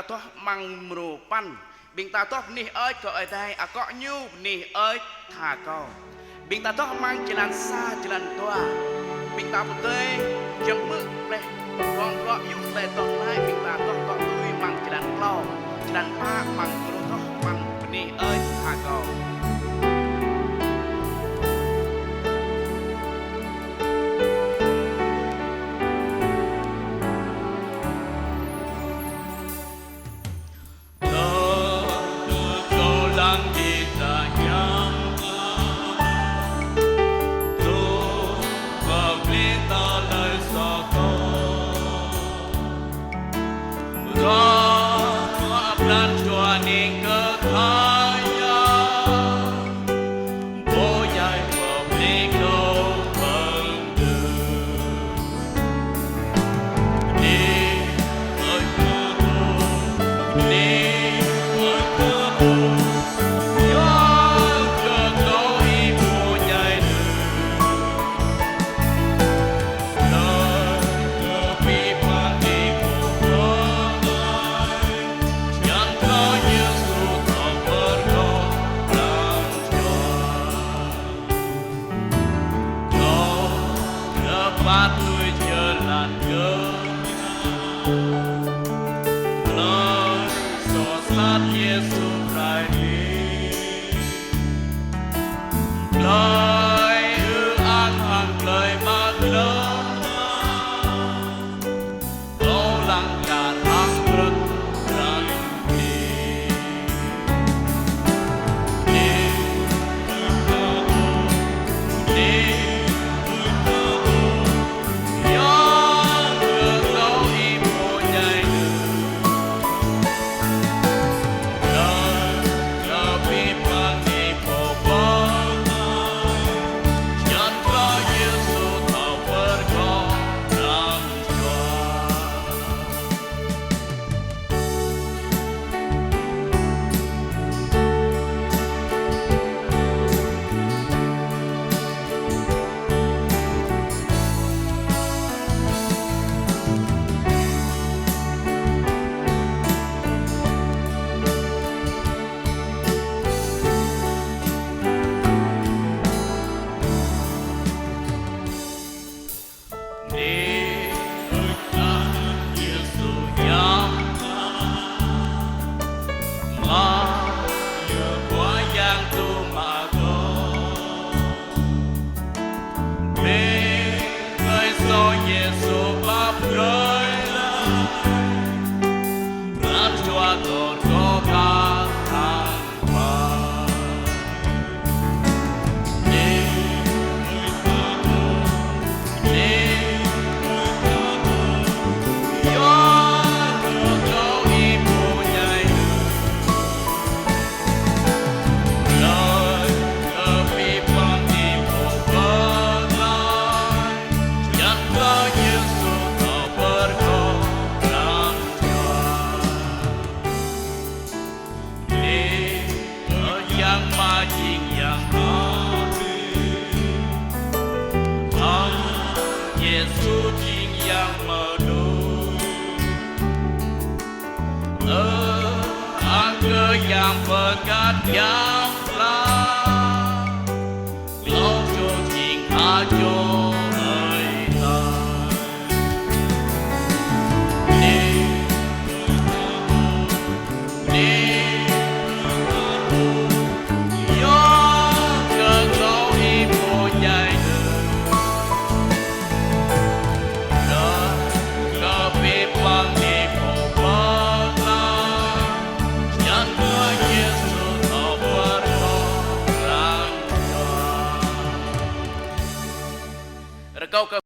toh mang merupan bingta toh nih ơi có ở đây à có nhu nih ơi thà co bingta toh mang jalan xa jalan tua bingta putih jam mực đây con lo yuk đây toh lại bingta toh có tui mang jalan klau jalan pa mang meru toh mang nih ơi thà co yang pekat yang lah lâu cho tình tha cho người ta đi đi gió cơn gió im mùa dài đời biết bằng đi phố câu